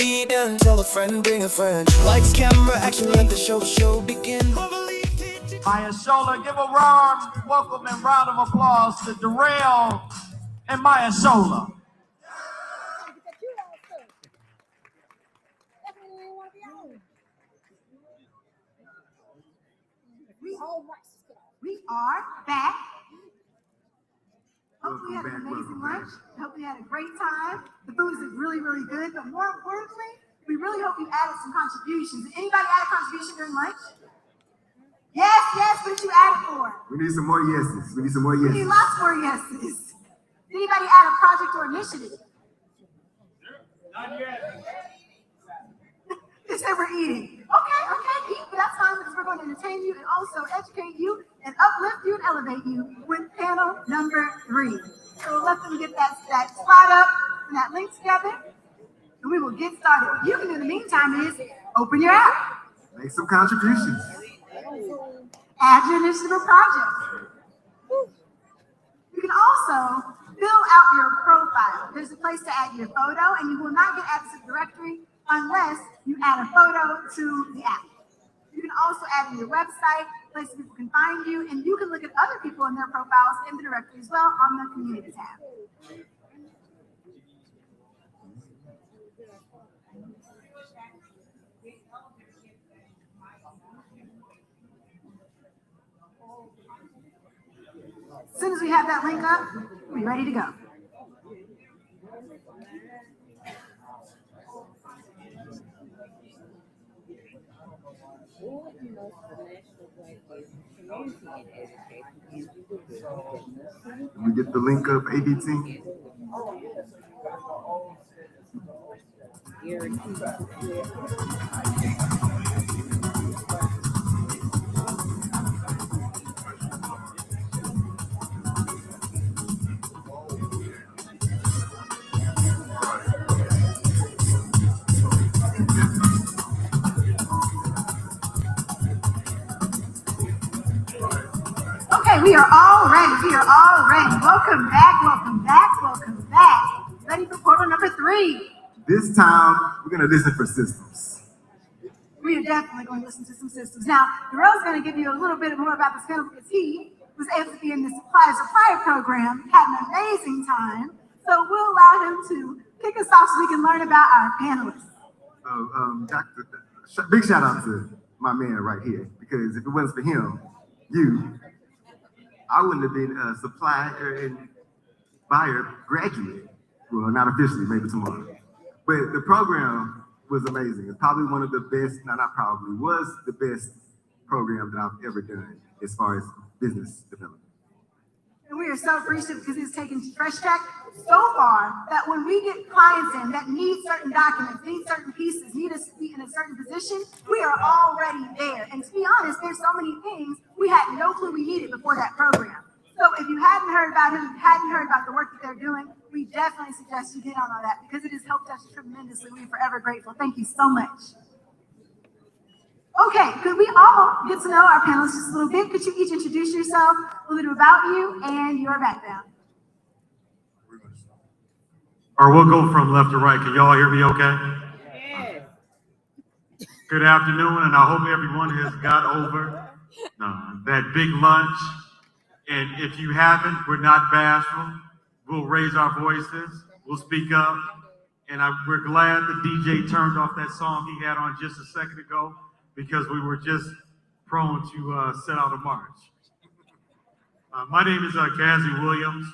Wbdn, tell a friend, bring a friend. Lights, camera, action, let the show begin. Maya Shola, give a warm welcome and round of applause to Darrell and Maya Shola. We are back. Hope you had an amazing lunch. Hope you had a great time. The food is really, really good. But more importantly, we really hope you added some contributions. Anybody add a contribution during lunch? Yes, yes. What did you add it for? We need some more yeses. We need some more yeses. We need lots more yeses. Did anybody add a project or initiative? Not yet. They said we're eating. Okay, eat, but that's fine because we're going to entertain you and also educate you and uplift you and elevate you with panel number 3. So we'll let them get that slide up and that link together, and we will get started. What you can do in the meantime is open your app. Make some contributions. Add your initiative or project. You can also fill out your profile. There's a place to add your photo, and you will not get added to the directory unless you add a photo to the app. You can also add in your website, places people can find you, and you can look at other people and their profiles in the directory as well on the community tab. As soon as we have that link up, we're ready to go. Can we get the link up, ABT? Okay, we are all ready. Welcome back. Ready for portal number 3. This time, we're going to listen for systems. We are definitely going to listen to some systems. Now, Darrell's going to give you a little bit more about this panel because he was able to be in the supplier program, had an amazing time. So we'll allow him to kick us off so we can learn about our panelists. Big shout out to my man right here, because if it wasn't for him, I wouldn't have been a supplier and buyer graduate. Well, not officially, maybe tomorrow. But the program was amazing. It's probably one of the best, was the best program that I've ever done as far as business development. And we are so appreciative because it's taken Fresh Track so far that when we get clients in that need certain documents, need certain pieces, need us to be in a certain position, we are already there. And to be honest, there's so many things we had no clue we needed before that program. So if you hadn't heard about him, hadn't heard about the work that they're doing, we definitely suggest you get on all that because it has helped us tremendously. We're forever grateful. Thank you so much. Okay, could we all get to know our panelists just a little bit? Could you each introduce yourself, a little bit about you and your background? Or we'll go from left to right. Can y'all hear me okay? Yes. Good afternoon, and I hope everyone has got over that big lunch. And if you haven't, we're not bashful. We'll raise our voices. We'll speak up. And we're glad the DJ turned off that song he had on just a second ago because we were just prone to set out a march. My name is Gazzy Williams.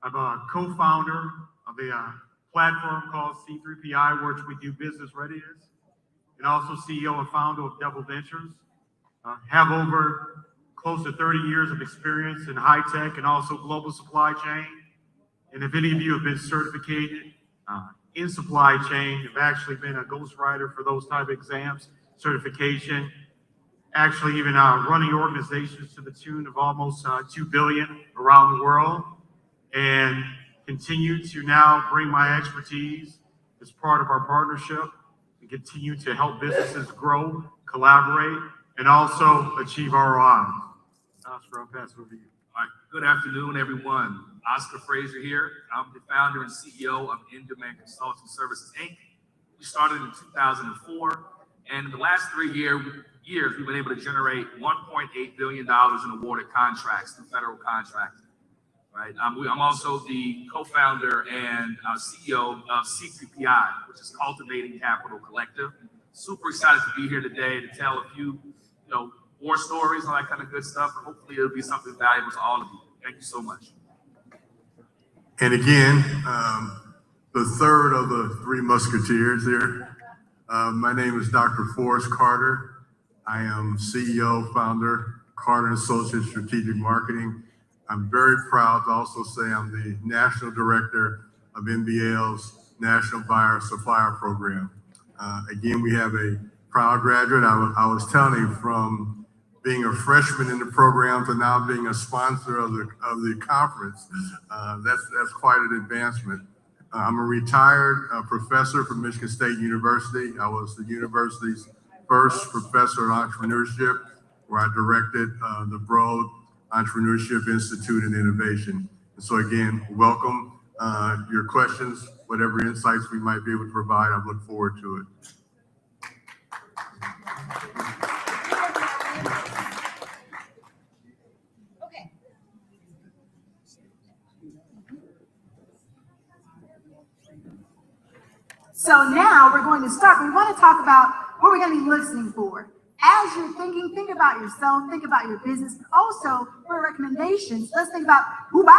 I'm a co-founder of a platform called C3PI, which we do business readiness, and also CEO and founder of Double Ventures. Have over close to 30 years of experience in high tech and also global supply chain. And if any of you have been certificated in supply chain, have actually been a ghostwriter for those type of exams, certification, actually even running organizations to the tune of almost $2 billion around the world, and continue to now bring my expertise as part of our partnership and continue to help businesses grow, collaborate, and also achieve ROI. Oscar, I'll pass it over to you. All right. Good afternoon, everyone. Oscar Frazier here. I'm the founder and CEO of In Demand Consulting Services, Inc. We started in 2004, and in the last 3 years, we've been able to generate $1.8 billion in awarded contracts through federal contracting. Right. I'm also the co-founder and CEO of C3PI, which is Cultivating Capital Collective. Super excited to be here today to tell a few, war stories, all that kind of good stuff. And hopefully it'll be something valuable to all of you. Thank you so much. And again, the third of the three musketeers here. My name is Dr. Forrest Carter. I am CEO, founder, Carter & Associates Strategic Marketing. I'm very proud to also say I'm the National Director of NBL's National Buyer Supplier Program. Again, we have a proud graduate. I was telling you, from being a freshman in the program to now being a sponsor of the conference, that's quite an advancement. I'm a retired professor from Michigan State University. I was the university's first professor of entrepreneurship, where I directed the Broad Entrepreneurship Institute and Innovation. And so again, welcome your questions, whatever insights we might be able to provide. I look forward to it. Okay. So now we're going to start. We want to talk about what we're going to be listening for. As you're thinking, think about yourself, think about your business. Also, for recommendations, let's think about who buys,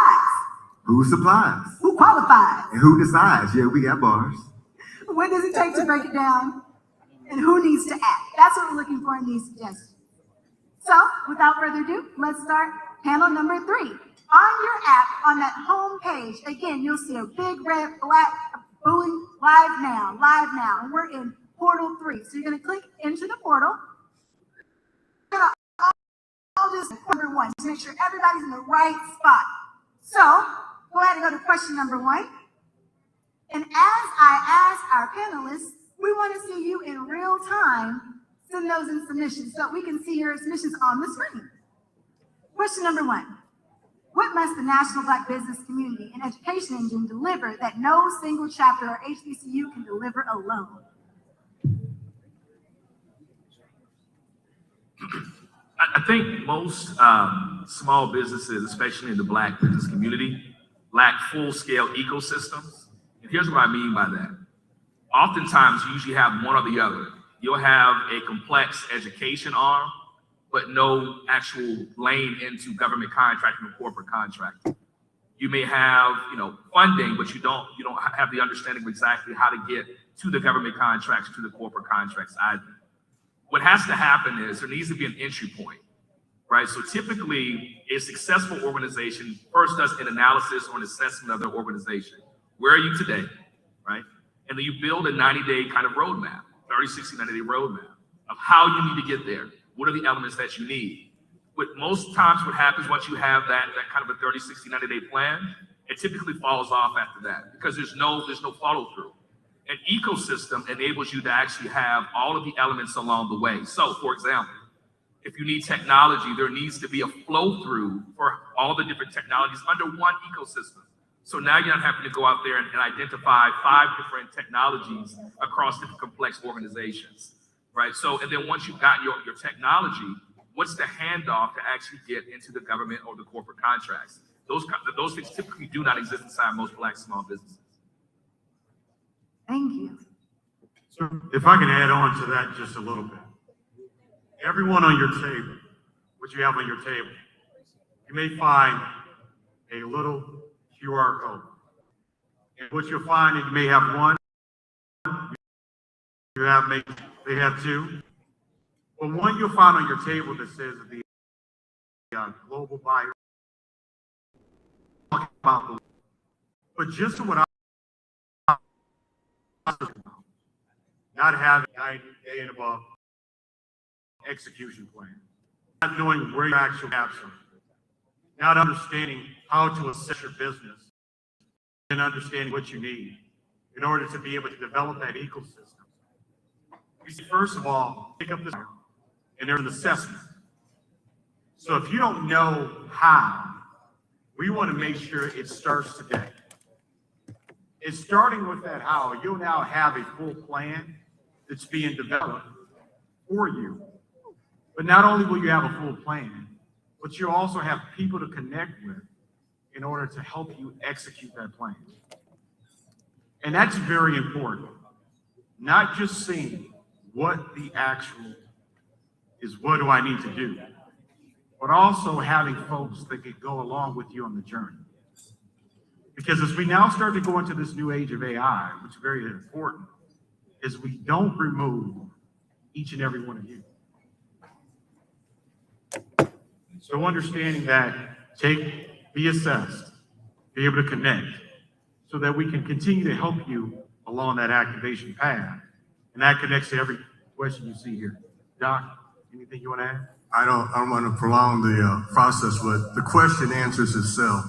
Who supplies? who qualifies, And who decides? Yeah, we got bars. what does it take to break it down, and who needs to act. That's what we're looking for in these suggestions. So, without further ado, let's start panel number 3. On your app, on that home page, again, you'll see a big red, black, boom, live now, and we're in portal 3. So you're going to click into the portal. I'll just number 1 to make sure everybody's in the right spot. So go ahead and go to question number 1. And as I ask our panelists, we want to see you in real time send those in submissions so we can see your submissions on the screen. Question number 1. What must the National Black Business Community and Education Engine deliver that no single chapter or HBCU can deliver alone? I think most small businesses, especially in the Black business community, lack full-scale ecosystems. And here's what I mean by that. Oftentimes, you usually have one or the other. You'll have a complex education arm, but no actual lane into government contracting or corporate contracting. You may have, funding, but you don't have the understanding of exactly how to get to the government contracts, to the corporate contracts either. What has to happen is there needs to be an entry point, right? So typically, a successful organization first does an analysis or an assessment of their organization. Where are you today, right? And then you build a 90-day kind of roadmap, 30, 60, 90-day roadmap of how you need to get there. What are the elements that you need? But most times what happens once you have that kind of a 30, 60, 90-day plan, it typically falls off after that because there's no follow through. An ecosystem enables you to actually have all of the elements along the way. So for example, if you need technology, there needs to be a flow through for all the different technologies under one ecosystem. So now you're not having to go out there and identify 5 different technologies across different complex organizations, right? So, and then once you've got your technology, what's the handoff to actually get into the government or the corporate contracts? Those things typically do not exist inside most Black small businesses. Thank you. So if I can add on to that just a little bit. Everyone on your table, what you have on your table, you may find a little QR code. And what you'll find is you may have one, they have 2. But one you'll find on your table that says the global buyer. But just what not having a 90-day and above execution plan, not knowing where your actual gaps are, not understanding how to assess your business, and understanding what you need in order to be able to develop that ecosystem. You see, first of all, pick up this and there's an assessment. So if you don't know how, we want to make sure it starts today. is starting with that how. You'll now have a full plan that's being developed for you. But not only will you have a full plan, but you'll also have people to connect with in order to help you execute that plan. And that's very important. Not just seeing what the actual is, what do I need to do, but also having folks that can go along with you on the journey. Because as we now start to go into this new age of AI, which is very important, is we don't remove each and every one of you. So understanding that, be assessed, be able to connect, so that we can continue to help you along that activation path. And that connects to every question you see here. Doc, anything you want to add? I don't want to prolong the process, but the question answers itself.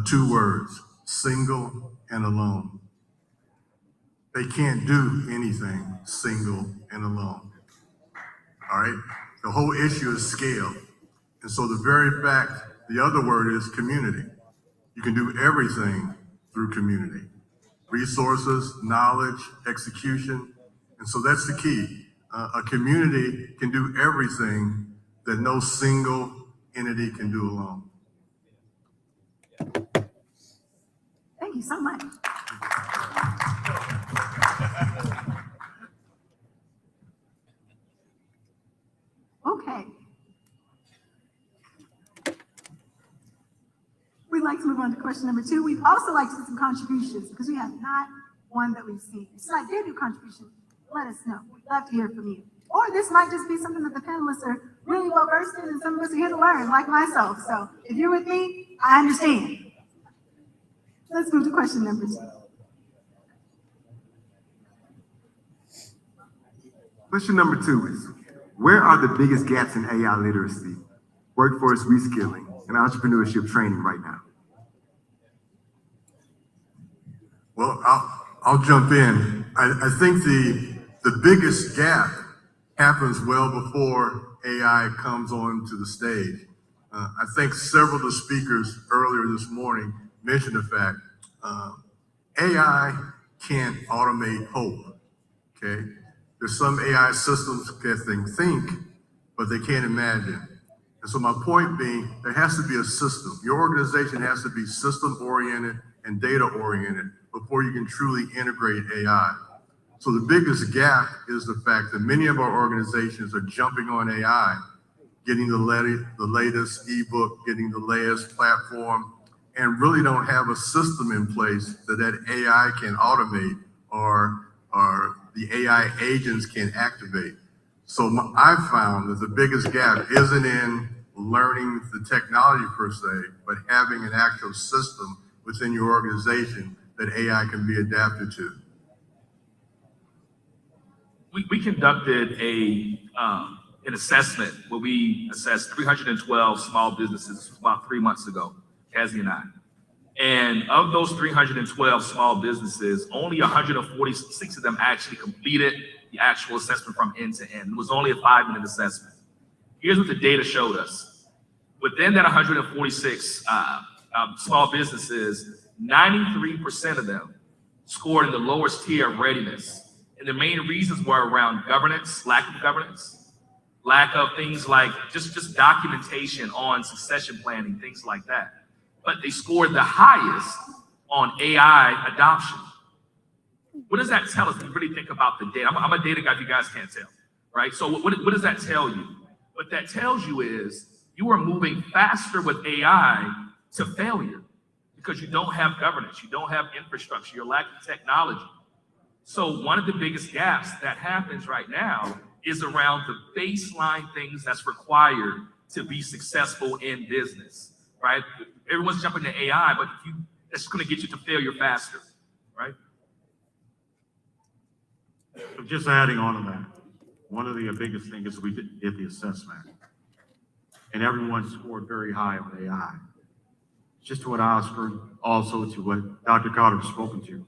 2 words, single and alone. They can't do anything single and alone. All right? The whole issue is scale. And so the very fact, the other word is community. You can do everything through community. Resources, knowledge, execution. And so that's the key. A community can do everything that no single entity can do alone. Thank you so much. Okay. We'd like to move on to question number 2. We'd also like to see some contributions because we have not one that we've seen. So I did do contributions. Let us know. We'd love to hear from you. Or this might just be something that the panelists are really well versed in, and some of us are here to learn, like myself. So if you're with me, I understand. Let's move to question number 2. Question number 2 is, where are the biggest gaps in AI literacy, workforce reskilling, and entrepreneurship training right now? Well, I'll jump in. I think the biggest gap happens well before AI comes onto the stage. I think several of the speakers earlier this morning mentioned the fact AI can't automate hope, okay? There's some AI systems that can think, but they can't imagine. And so my point being, there has to be a system. Your organization has to be system-oriented and data-oriented before you can truly integrate AI. So the biggest gap is the fact that many of our organizations are jumping on AI, getting the latest ebook, getting the latest platform, and really don't have a system in place that AI can automate or the AI agents can activate. So I've found that the biggest gap isn't in learning the technology per se, but having an actual system within your organization that AI can be adapted to. We conducted an assessment where we assessed 312 small businesses about 3 months ago, Cassie and I. And of those 312 small businesses, only 146 of them actually completed the actual assessment from end to end. It was only a 5-minute assessment. Here's what the data showed us. Within that 146 small businesses, 93% of them scored in the lowest tier of readiness. And the main reasons were around governance, lack of governance, lack of things like just documentation on succession planning, things like that. But they scored the highest on AI adoption. What does that tell us when you really think about the data? I'm a data guy if you guys can't tell, right? So what does that tell you? What that tells you is you are moving faster with AI to failure because you don't have governance, you don't have infrastructure, you're lacking technology. So one of the biggest gaps that happens right now is around the baseline things that's required to be successful in business, right? Everyone's jumping to AI, but that's going to get you to failure faster, right? So just adding on to that, one of the biggest things is we did the assessment, and everyone scored very high on AI. Just to what Oscar, also to what Dr. Carter has spoken to,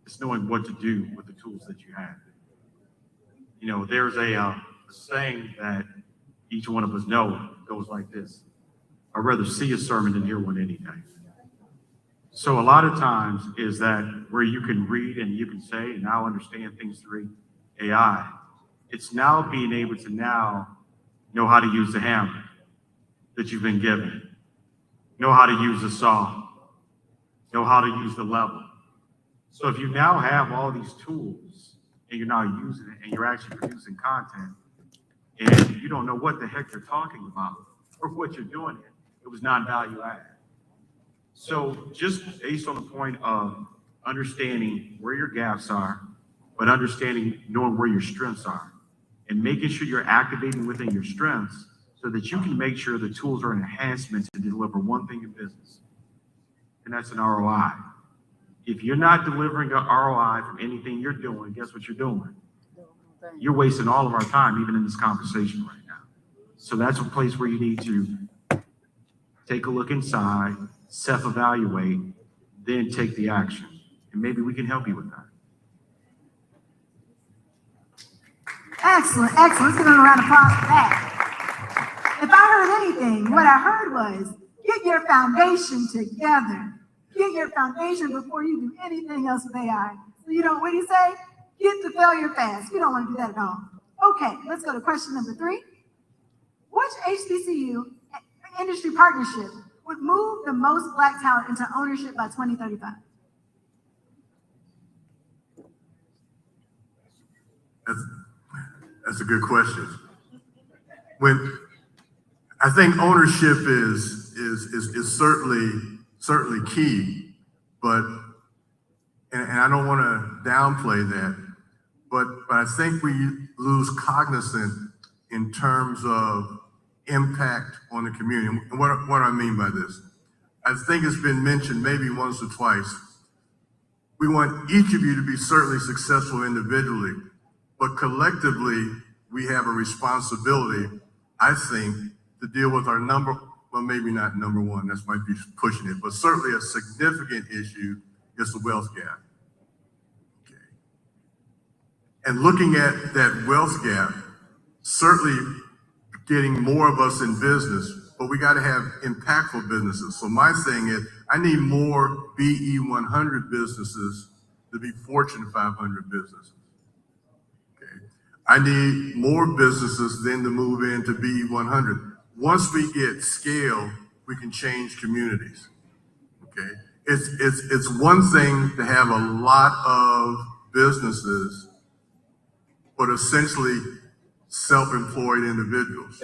it's knowing what to do with the tools that you have. You know, there's a saying that each one of us know goes like this: I'd rather see a sermon than hear one any day. So a lot of times is that where you can read and you can say, and now understand things through AI, it's now being able to now know how to use the hammer that you've been given, know how to use the saw, know how to use the level. So if you now have all these tools and you're now using it and you're actually producing content and you don't know what the heck you're talking about or what you're doing, it was non-value add. So just based on the point of understanding where your gaps are, but understanding, knowing where your strengths are, and making sure you're activating within your strengths so that you can make sure the tools are an enhancement to deliver one thing in business, and that's an ROI. If you're not delivering an ROI from anything you're doing, guess what you're doing? You're wasting all of our time, even in this conversation right now. So that's a place where you need to take a look inside, self-evaluate, then take the action. And maybe we can help you with that. Excellent, excellent. Let's give them a round of applause for that. If I heard anything, what I heard was get your foundation together. Get your foundation before you do anything else with AI. So you don't, what do you say? Get to failure fast. You don't want to do that at all. Okay, let's go to question number 3. Which HBCU industry partnership would move the most Black talent into ownership by 2035? That's a good question. When I think ownership is certainly key, but and I don't want to downplay that, but I think we lose cognizance in terms of impact on the community. And what do I mean by this? I think it's been mentioned maybe once or twice. We want each of you to be certainly successful individually, but collectively, we have a responsibility, I think, to deal with our well, maybe not number one, that might be pushing it, but certainly a significant issue is the wealth gap. Okay. And looking at that wealth gap, certainly getting more of us in business, but we got to have impactful businesses. So my thing is, I need more BE 100 businesses to be Fortune 500 businesses. Okay. I need more businesses then to move into BE 100. Once we get scale, we can change communities. Okay. It's one thing to have a lot of businesses, but essentially self-employed individuals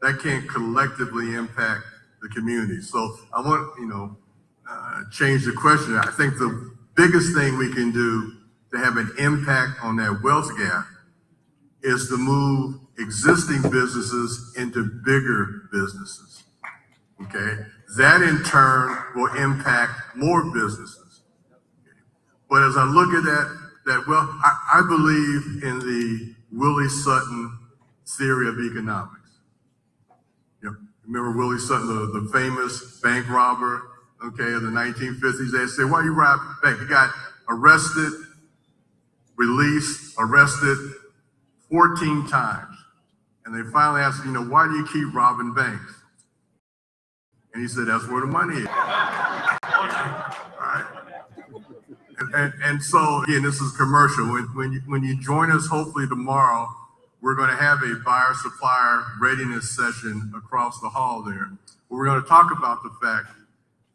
that can't collectively impact the community. So I want, change the question. I think the biggest thing we can do to have an impact on that wealth gap is to move existing businesses into bigger businesses. Okay, that in turn will impact more businesses. Okay. But as I look at that well, I believe in the Willie Sutton theory of economics. Yep. Remember Willie Sutton, the famous bank robber, okay, of the 1950s? They said, why you rob bank? He got arrested, released, arrested 14 times. And they finally asked him, why do you keep robbing banks? And he said, that's where the money is. All right. And so, again, this is commercial. When you join us, hopefully tomorrow, we're going to have a buyer-supplier readiness session across the hall there. Where we're going to talk about the fact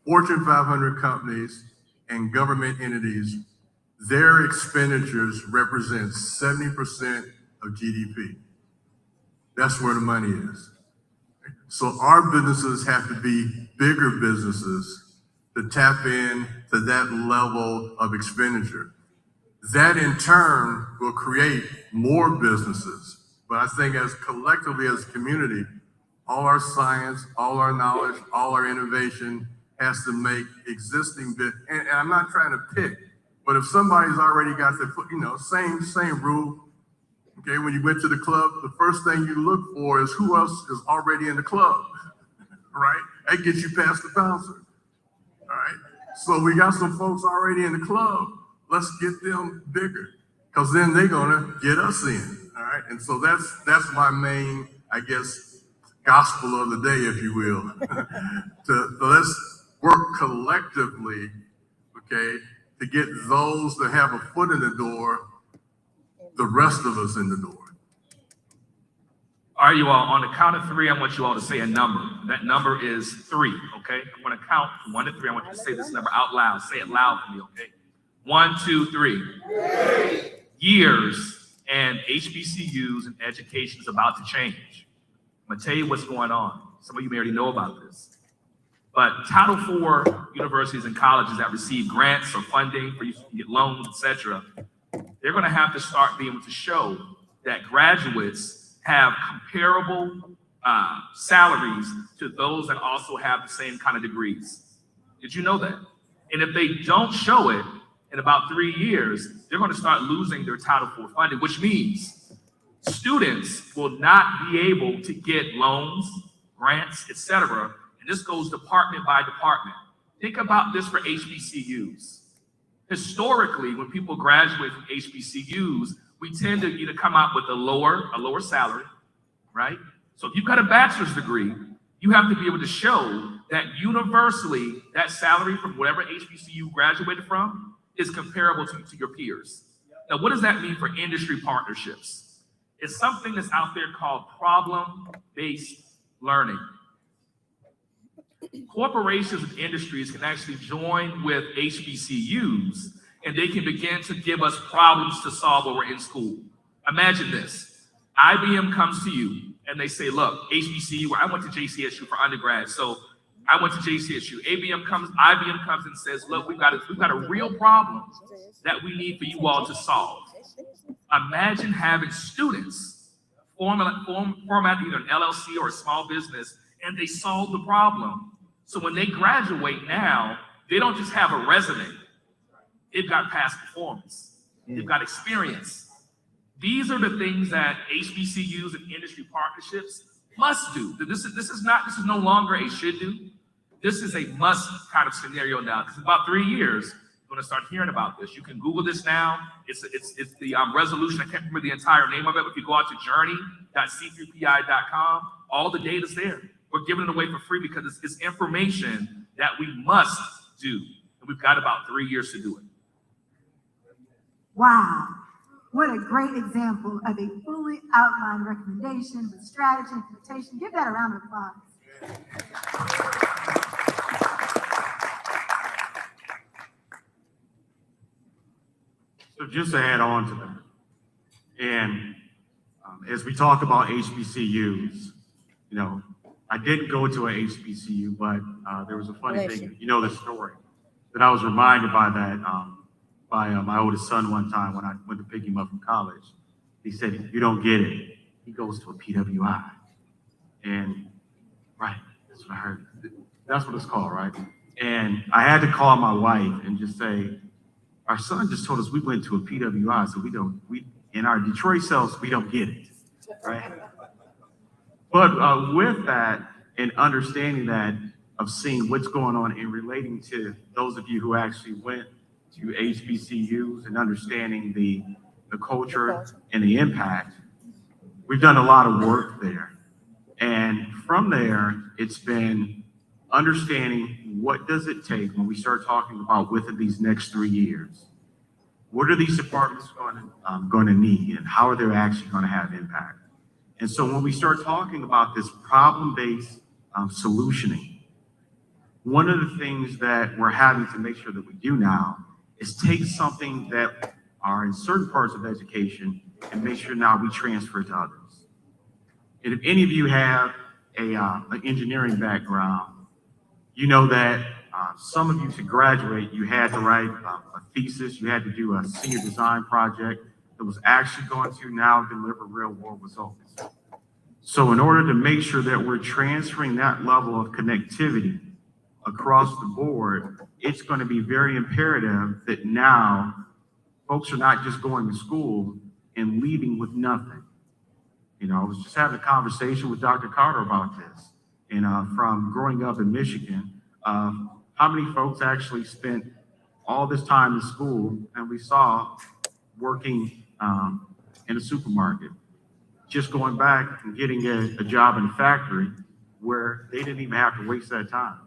Fortune 500 companies and government entities, their expenditures represent 70% of GDP. That's where the money is. So our businesses have to be bigger businesses to tap in to that level of expenditure. That in turn will create more businesses. But I think as collectively as a community, all our science, all our knowledge, all our innovation has to make existing and I'm not trying to pick, but if somebody's already got the, same rule. Okay, when you went to the club, the first thing you look for is who else is already in the club, right? That gets you past the bouncer, all right? So we got some folks already in the club. Let's get them bigger, because then they're gonna get us in, all right? And so that's my main, I guess, gospel of the day, if you will. work collectively, okay, to get those that have a foot in the door, the rest of us in the door. All right, you all, on the count of three, I want you all to say a number. That number is 3, okay? I'm gonna count from 1 to 3. I want you to say this number out loud. Say it loud for me, okay? 1, 2, 3. 3. Years and HBCUs and education is about to change. I'm gonna tell you what's going on. Some of you may already know about this. But Title IV universities and colleges that receive grants or funding for you to get loans, etc., they're gonna have to start being able to show that graduates have comparable salaries to those that also have the same kind of degrees. Did you know that? And if they don't show it in about 3 years, they're going to start losing their Title IV funding, which means students will not be able to get loans, grants, etc. And this goes department by department. Think about this for HBCUs. Historically, when people graduate from HBCUs, we tend to either come out with a lower salary, right? So if you've got a bachelor's degree, you have to be able to show that universally that salary from whatever HBCU you graduated from is comparable to your peers. Now, what does that mean for industry partnerships? It's something that's out there called problem-based learning. Corporations and industries can actually join with HBCUs and they can begin to give us problems to solve while we're in school. Imagine this. IBM comes to you and they say, look, HBCU, I went to JCSU for undergrad, so I went to JCSU. IBM comes and says, look, we've got a real problem that we need for you all to solve. Imagine having students format either an LLC or a small business, and they solve the problem. So when they graduate now, they don't just have a resume. They've got past performance. They've got experience. These are the things that HBCUs and industry partnerships must do. This is no longer a should do. This is a must kind of scenario now. Because in about 3 years, you're going to start hearing about this. You can Google this now. It's the resolution. I can't remember the entire name of it. But if you go out to journey.c3pi.com, all the data's there. We're giving it away for free because it's information that we must do. And we've got about 3 years to do it. Wow, what a great example of a fully outlined recommendation with strategy and implementation. Give that a round of applause. So just to add on to that, and as we talk about HBCUs, you know, I didn't go to a HBCU, but there was a funny thing, you know, the story that I was reminded by that by my oldest son one time when I went to pick him up from college. He said, "You don't get it. He goes to a PWI." And right, that's what I heard. That's what it's called, right? And I had to call my wife and just say, our son just told us we went to a PWI, so we in our Detroit selves, we don't get it, right? But with that and understanding that, of seeing what's going on and relating to those of you who actually went to HBCUs and understanding the culture and the impact, we've done a lot of work there. And from there, it's been understanding what does it take when we start talking about within these next 3 years. What are these departments going to need, and how are they actually going to have impact? And so when we start talking about this problem-based solutioning, one of the things that we're having to make sure that we do now is take something that are in certain parts of education and make sure now we transfer it to others. And if any of you have an engineering background, you know that some of you to graduate, you had to write a thesis, you had to do a senior design project that was actually going to now deliver real world results. So in order to make sure that we're transferring that level of connectivity across the board, it's going to be very imperative that now folks are not just going to school and leaving with nothing. You know, I was just having a conversation with Dr. Carter about this, and from growing up in Michigan, how many folks actually spent all this time in school and we saw working in a supermarket, just going back and getting a job in a factory where they didn't even have to waste that time.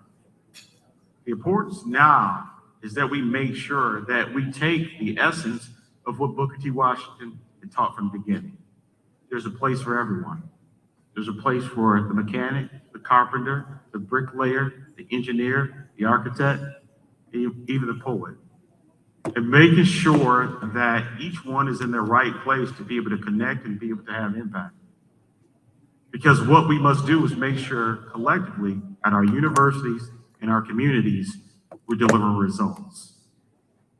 The importance now is that we make sure that we take the essence of what Booker T. Washington had taught from the beginning. There's a place for everyone. There's a place for the mechanic, the carpenter, the bricklayer, the engineer, the architect, even the poet. And making sure that each one is in their right place to be able to connect and be able to have impact. Because what we must do is make sure collectively at our universities and our communities, we're delivering results.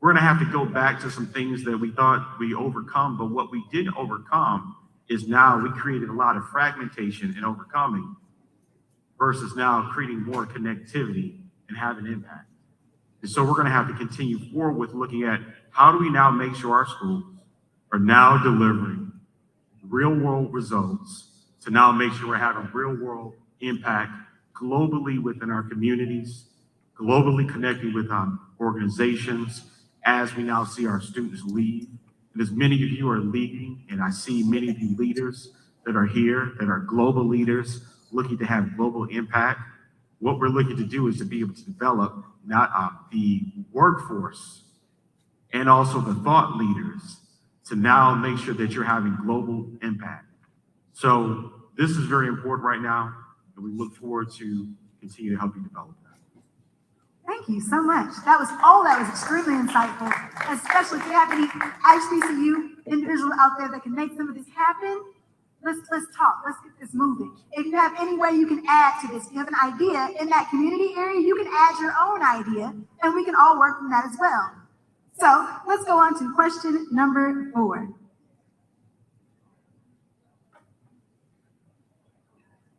We're gonna have to go back to some things that we thought we overcome, but what we didn't overcome is now we created a lot of fragmentation and overcoming versus now creating more connectivity and having impact. And so we're gonna have to continue forward with looking at how do we now make sure our schools are now delivering real world results to now make sure we're having real world impact globally within our communities, globally connecting with organizations as we now see our students lead. And as many of you are leading, and I see many of you leaders that are here, that are global leaders looking to have global impact, what we're looking to do is to be able to develop not the workforce and also the thought leaders to now make sure that you're having global impact. So this is very important right now, and we look forward to continue to help you develop that. Thank you so much. That was extremely insightful, especially if you have any HBCU individuals out there that can make some of this happen. Let's talk. Let's get this moving. If you have any way you can add to this, if you have an idea in that community area, you can add your own idea, and we can all work from that as well. So let's go on to question number 4.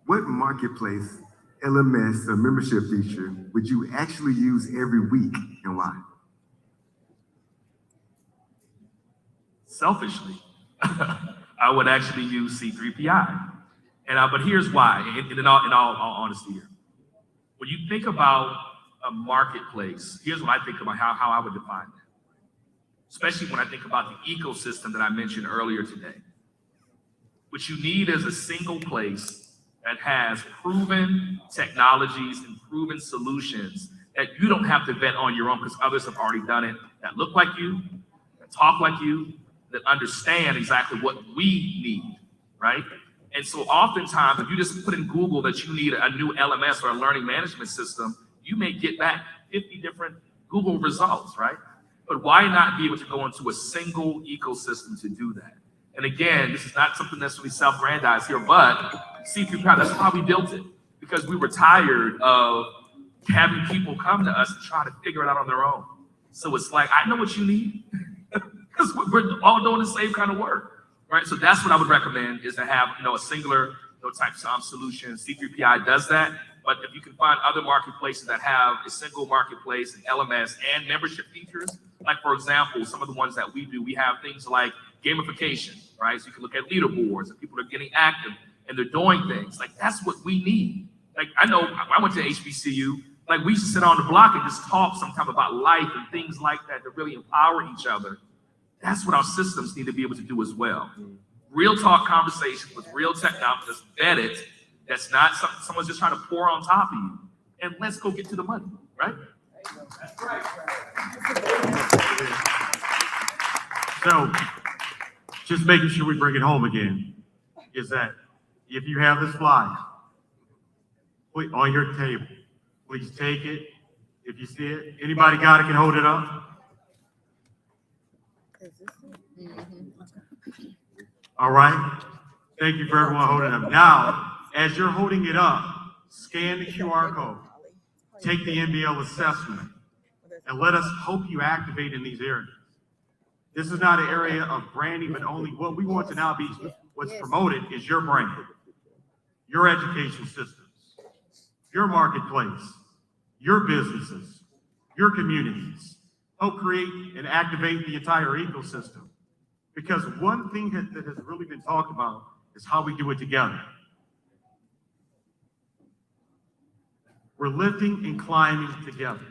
What marketplace, LMS, or membership feature would you actually use every week, and why? Selfishly, I would actually use C3PI. But here's why, in all honesty here. When you think about a marketplace, here's what I think about how I would define that. Especially when I think about the ecosystem that I mentioned earlier today. What you need is a single place that has proven technologies and proven solutions that you don't have to vet on your own because others have already done it, that look like you, that talk like you, that understand exactly what we need, right? And so oftentimes, if you just put in Google that you need a new LMS or a learning management system, you may get back 50 different Google results, right? But why not be able to go into a single ecosystem to do that? And again, this is not something that's really self-aggrandized here, but C3PI, that's how we built it, because we were tired of having people come to us and try to figure it out on their own. So it's like, I know what you need, because we're all doing the same kind of work, right? So that's what I would recommend, is to have a singular type of solution. C3PI does that, but if you can find other marketplaces that have a single marketplace and LMS and membership features, like for example, some of the ones that we do, we have things like gamification, right? So you can look at leaderboards and people are getting active and they're doing things. Like that's what we need. Like I know I went to HBCU, like we used to sit on the block and just talk sometimes about life and things like that to really empower each other. That's what our systems need to be able to do as well. Real talk conversations with real technology that's vetted. That's not someone's just trying to pour on top of you. And let's go get to the money, right? That's right. So, just making sure we bring it home again, is that if you have this flyer on your table, please take it. If you see it, anybody got it can hold it up. All right. Thank you for everyone holding it up. Now, as you're holding it up, scan the QR code, take the NBL assessment, and let us help you activate in these areas. This is not an area of branding, but only what we want to now be, what's promoted is your brand, your education systems, your marketplace, your businesses, your communities. Help create and activate the entire ecosystem. Because one thing that has really been talked about is how we do it together. We're lifting and climbing together.